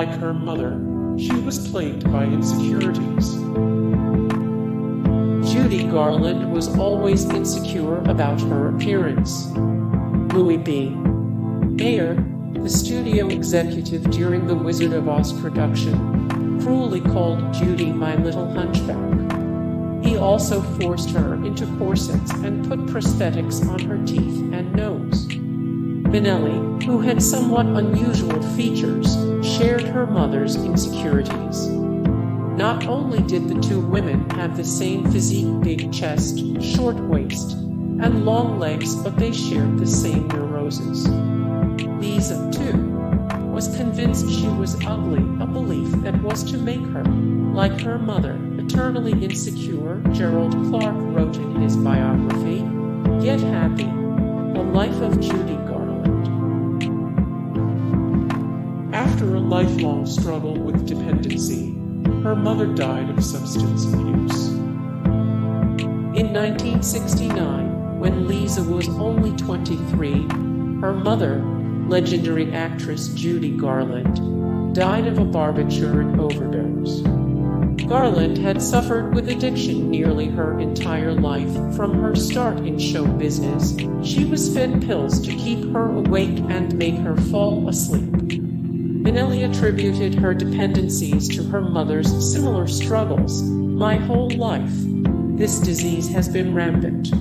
Like her mother, she was plagued by insecurities. Judy Garland was always insecure about her appearance. Louis B. Mayer, the studio executive during the Wizard of Oz production, cruelly called Judy "my little hunchback." He also forced her into corsets and put prosthetics on her teeth and nose. Minnelli, who had somewhat unusual features, shared her mother's insecurities. Not only did the two women have the same physique, big chest, short waist, and long legs, but they shared the same neuroses. Liza, too, was convinced she was ugly, a belief that was to make her, like her mother, eternally insecure. Gerald Clark wrote in his biography, Get Happy, The Life of Judy Garland. After a lifelong struggle with dependency, her mother died of substance abuse. In 1969, when Liza was only 23, her mother, legendary actress Judy Garland, died of a barbiturate overdose. Garland had suffered with addiction nearly her entire life. From her start in show business, she was fed pills to keep her awake and make her fall asleep. Minnelli attributed her dependencies to her mother's similar struggles. My whole life, this disease has been rampant.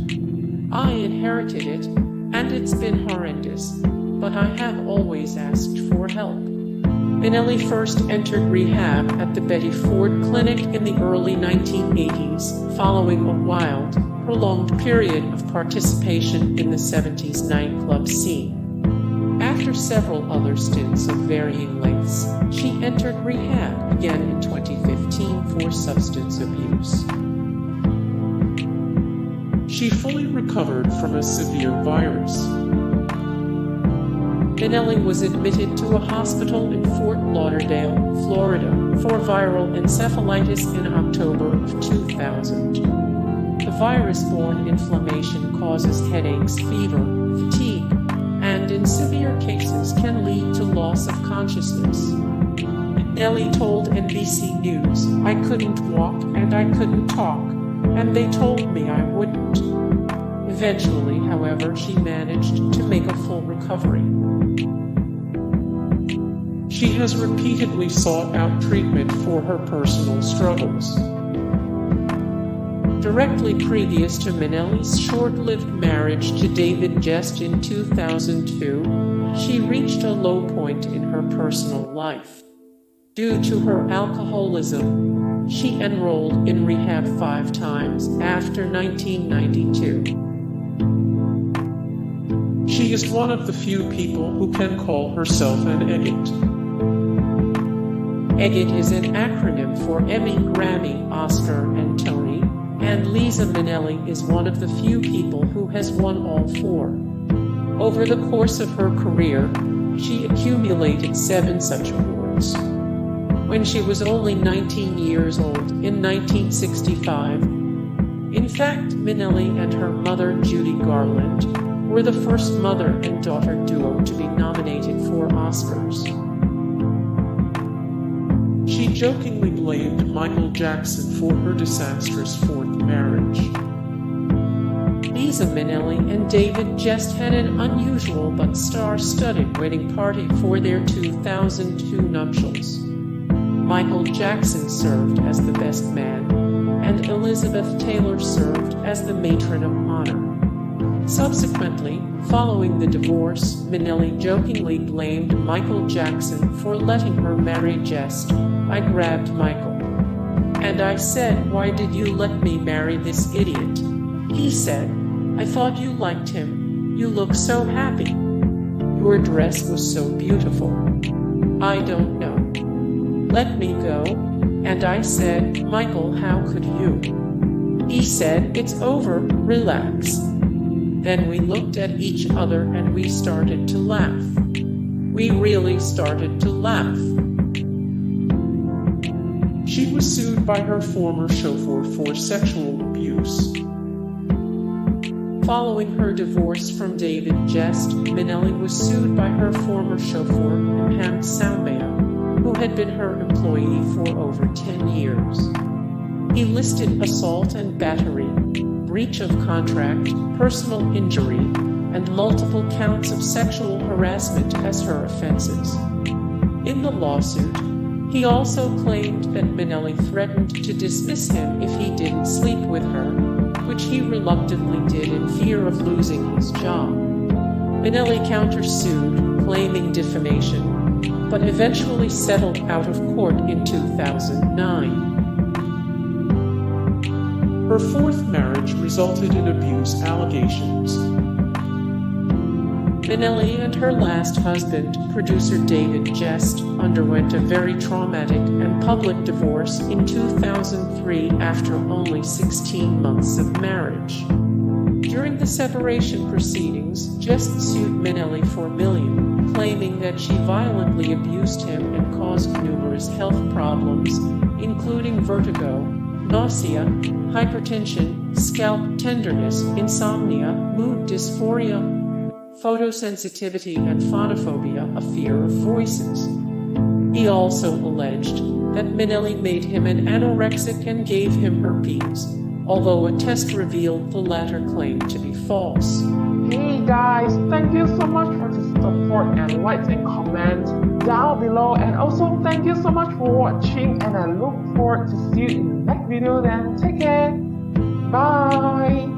I inherited it, and it's been horrendous, but I have always asked for help. Minnelli first entered rehab at the Betty Ford Clinic in the early 1980s, following a wild, prolonged period of participation in the 70s nightclub scene. After several other stints of varying lengths, she entered rehab again in 2015 for substance abuse. She fully recovered from a severe virus. Minnelli was admitted to a hospital in Fort Lauderdale, Florida, for viral encephalitis in October of 2000. The virus-borne inflammation causes headaches, fever, fatigue, and in severe cases can lead to loss of consciousness. Minnelli told NBC News, I couldn't walk and I couldn't talk, and they told me I wouldn't. Eventually, however, she managed to make a full recovery. She has repeatedly sought out treatment for her personal struggles. Directly previous to Minnelli's short-lived marriage to David Jest in 2002, she reached a low point in her personal life. Due to her alcoholism, she enrolled in rehab 5 times after 1992. She is one of the few people who can call herself an EGOT. EGOT is an acronym for Emmy, Grammy, Oscar, and Tony, and Liza Minnelli is one of the few people who has won all 4. Over the course of her career, she accumulated 7 such awards. When she was only 19 years old in 1965, in fact, Minnelli and her mother Judy Garland were the first mother and daughter duo to be nominated for Oscars. She jokingly blamed Michael Jackson for her disastrous 4th marriage. Liza Minnelli and David Jest had an unusual but star-studded wedding party for their 2002 nuptials. Michael Jackson served as the best man, and Elizabeth Taylor served as the matron of honor. Subsequently, following the divorce, Minnelli jokingly blamed Michael Jackson for letting her marry Jest. I grabbed Michael. And I said, why did you let me marry this idiot? He said, I thought you liked him. You look so happy. Your dress was so beautiful. I don't know. Let me go. And I said, Michael, how could you? He said, it's over, relax. Then we looked at each other and we started to laugh. We really started to laugh. She was sued by her former chauffeur for sexual abuse. Following her divorce from David Jest, Minnelli was sued by her former chauffeur, Mohammed Salmaya, who had been her employee for over 10 years. He listed assault and battery, breach of contract, personal injury, and multiple counts of sexual harassment as her offenses. In the lawsuit, he also claimed that Minnelli threatened to dismiss him if he didn't sleep with her, which he reluctantly did in fear of losing his job. Minnelli countersued, claiming defamation, but eventually settled out of court in 2009. Her fourth marriage resulted in abuse allegations. Minnelli and her last husband, producer David Jest, underwent a very traumatic and public divorce in 2003 after only 16 months of marriage. During the separation proceedings, Jest sued Minnelli for $1 million, claiming that she violently abused him and caused numerous health problems, including vertigo, nausea, hypertension, scalp tenderness, insomnia, mood dysphoria, photosensitivity, and phonophobia, a fear of voices. He also alleged that Minnelli made him an anorexic and gave him herpes, although a test revealed the latter claim to be false. Hey guys, thank you so much for the support and likes and comments down below, and also thank you so much for watching, and I look forward to see you in the next video. Then take care, bye.